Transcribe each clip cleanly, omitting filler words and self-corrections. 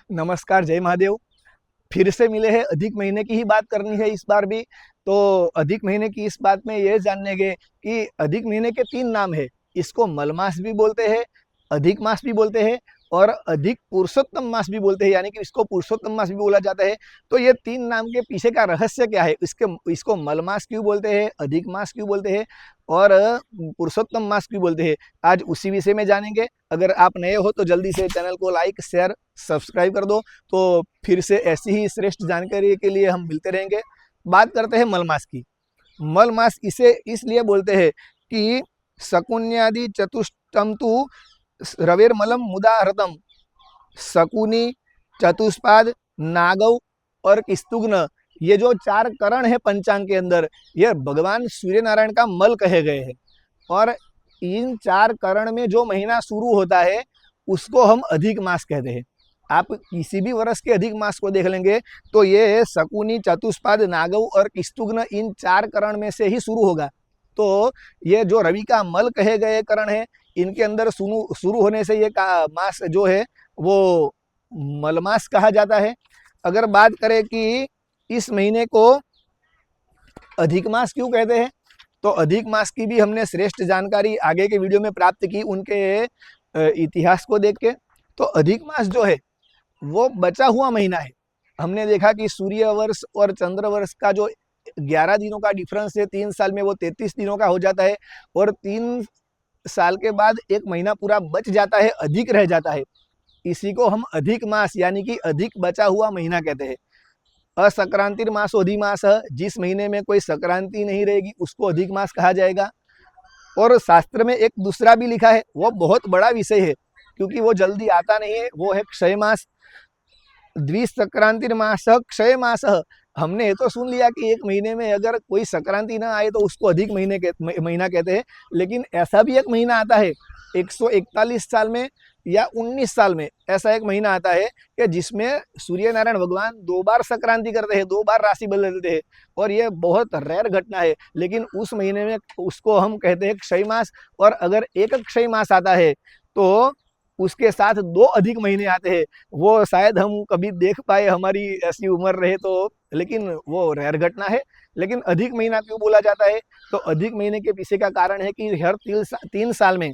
नमस्कार, जय महादेव। फिर से मिले हैं, अधिक महीने की ही बात करनी है इस बार भी। तो अधिक महीने की इस बात में ये जानेंगे कि अधिक महीने के 3 नाम है। इसको मलमास भी बोलते हैं, अधिक मास भी बोलते हैं और अधिक पुरुषोत्तम मास भी बोलते हैं, यानी कि इसको पुरुषोत्तम मास भी बोला जाता है। तो ये 3 नाम के पीछे का रहस्य क्या है? इसको मलमास क्यों बोलते हैं, अधिक मास क्यों बोलते हैं और पुरुषोत्तम मास क्यों बोलते हैं? आज उसी विषय में जानेंगे। अगर आप नए हो तो जल्दी से चैनल को लाइक, शेयर, सब्सक्राइब कर दो। तो फिर से ऐसी ही श्रेष्ठ जानकारी के लिए हम मिलते रहेंगे। बात करते हैं मलमास की। मलमास इसे इसलिए बोलते हैं कि शकुन्यादि चतुष्टम तु रवेरमलम मुदा हृतम। शकुनी, चतुष्पाद, नागव और किस्तुग्न, ये जो 4 करण है पंचांग के अंदर, ये भगवान सूर्य नारायण का मल कहे गए हैं। और इन 4 करण में जो महीना शुरू होता है उसको हम अधिक मास कहते हैं। आप किसी भी वर्ष के अधिक मास को देख लेंगे तो ये शकुनी, चतुष्पाद, नागव और किस्तुग्न इन 4 करण में से ही शुरू होगा। तो ये जो रवि का मल कहे गए करण है, इनके अंदर शुरू होने से ये मास जो है वो मलमास कहा जाता है। अगर बात करें कि इस महीने को अधिक मास क्यों कहते हैं, तो अधिक मास की भी हमने श्रेष्ठ जानकारी आगे के वीडियो में प्राप्त की उनके इतिहास को देख के। तो अधिक मास जो है वो बचा हुआ महीना है। हमने देखा कि सूर्य वर्ष और चंद्र वर्ष का जो 11 दिनों का डिफरेंस है, 3 साल में वो 33 दिनों का हो जाता है और 3 साल के बाद एक महीना पूरा बच जाता है, अधिक रह जाता है। इसी को हम अधिक मास यानी कि अधिक बचा हुआ महीना कहते हैं। असंक्रांतिर मासो अधिमास, जिस महीने में कोई संक्रांति नहीं रहेगी उसको अधिक मास कहा जाएगा। और शास्त्र में एक दूसरा भी लिखा है, वो बहुत बड़ा विषय है क्योंकि वो जल्दी आता नहीं है, वो है क्षय मास। द्विसंक्रांतिर मास क्षय मास। हमने ये तो सुन लिया कि एक महीने में अगर कोई संक्रांति ना आए तो उसको अधिक महीना कहते हैं, लेकिन ऐसा भी एक महीना आता है 141 साल में या 19 साल में ऐसा एक महीना आता है कि जिसमें सूर्य नारायण भगवान 2 बार संक्रांति करते हैं, 2 बार राशि बदलते हैं। और ये बहुत रेयर घटना है, लेकिन उस महीने में उसको हम कहते हैं क्षय मास। और अगर एक क्षय मास आता है तो उसके साथ 2 अधिक महीने आते हैं। वो शायद हम कभी देख पाए, हमारी ऐसी उम्र रहे तो, लेकिन वो रेयर घटना है। लेकिन अधिक महीना क्यों बोला जाता है, तो अधिक महीने के पीछे का कारण है कि हर 3 साल में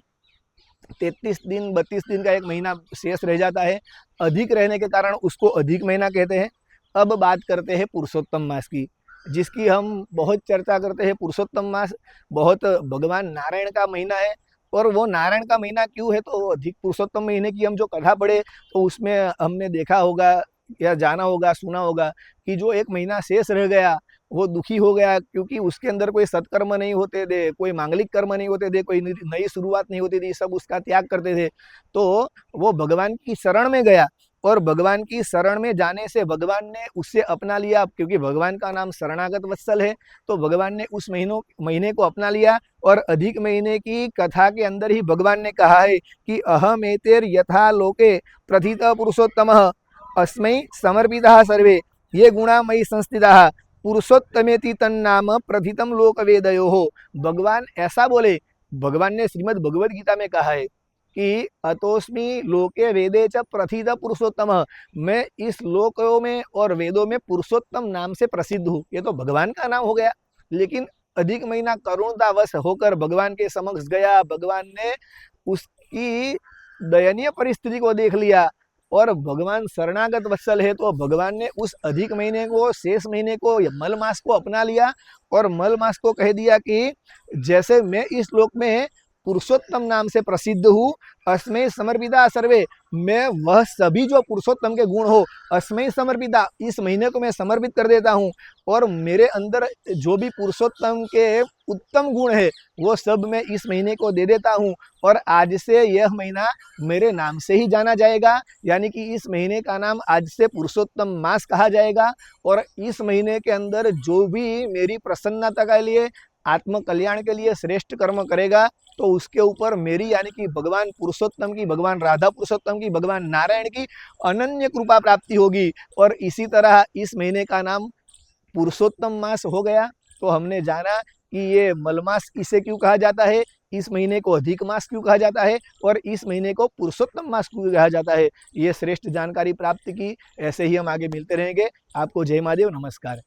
33 दिन 32 दिन का एक महीना शेष रह जाता है। अधिक रहने के कारण उसको अधिक महीना कहते हैं। अब बात करते हैं पुरुषोत्तम मास की, जिसकी हम बहुत चर्चा करते हैं। पुरुषोत्तम मास बहुत भगवान नारायण का महीना है। और वो नारायण का महीना क्यों है, तो अधिक पुरुषोत्तम महीने की हम जो कथा पढ़े तो उसमें हमने देखा होगा या जाना होगा, सुना होगा कि जो एक महीना शेष रह गया वो दुखी हो गया क्योंकि उसके अंदर कोई सत्कर्म नहीं होते थे, कोई मांगलिक कर्म नहीं होते थे, कोई नई शुरुआत नहीं होती थी, सब उसका त्याग करते थे। तो वो भगवान की शरण में गया और भगवान की शरण में जाने से भगवान ने उससे अपना लिया, क्योंकि भगवान का नाम शरणागत वत्सल है। तो भगवान ने उस महीने को अपना लिया। और अधिक महीने की कथा के अंदर ही भगवान ने कहा है कि अहम एतेर यथा लोके प्रथित पुरुषोत्तम अस्मै समर्पिता सर्वे ये गुणा मयि संस्थिता पुरुषोत्तमेति तन्नाम प्रथितम लोक वेदयो हो। भगवान ऐसा बोले, भगवान ने श्रीमद् भगवद गीता में कहा है कि अतोस्मि लोके वेदे च प्रथित पुरुषोत्तम, मैं इस लोकों में और वेदों में पुरुषोत्तम नाम से प्रसिद्ध हूँ। ये तो भगवान का नाम हो गया। लेकिन अधिक महीना करुणतावश होकर भगवान के समक्ष गया, भगवान ने उसकी दयनीय परिस्थिति को देख लिया और भगवान शरणागत वत्सल है, तो भगवान ने उस अधिक महीने को, शेष महीने को, मल मास को अपना लिया और मल मास को कह दिया कि जैसे मैं इस लोक में पुरुषोत्तम नाम से प्रसिद्ध हूँ, अस्मै समर्पिता सर्वे, मैं वह सभी जो पुरुषोत्तम के गुण हो, अस्मै समर्पिता, इस महीने को मैं समर्पित कर देता हूँ। और मेरे अंदर जो भी पुरुषोत्तम के उत्तम गुण है वो सब मैं इस महीने को दे देता हूँ। और आज से यह महीना मेरे नाम से ही जाना जाएगा, यानी कि इस महीने का नाम आज से पुरुषोत्तम मास कहा जाएगा। और इस महीने के अंदर जो भी मेरी प्रसन्नता के लिए, आत्म कल्याण के लिए श्रेष्ठ कर्म करेगा तो उसके ऊपर मेरी, यानी कि भगवान पुरुषोत्तम की, भगवान राधा पुरुषोत्तम की, भगवान नारायण की अनन्य कृपा प्राप्ति होगी। और इसी तरह इस महीने का नाम पुरुषोत्तम मास हो गया। तो हमने जाना कि ये मलमास इसे क्यों कहा जाता है, इस महीने को अधिक मास क्यों कहा जाता है और इस महीने को पुरुषोत्तम मास क्यों कहा जाता है, ये श्रेष्ठ जानकारी प्राप्त की। ऐसे ही हम आगे मिलते रहेंगे। आपको जय महादेव, नमस्कार।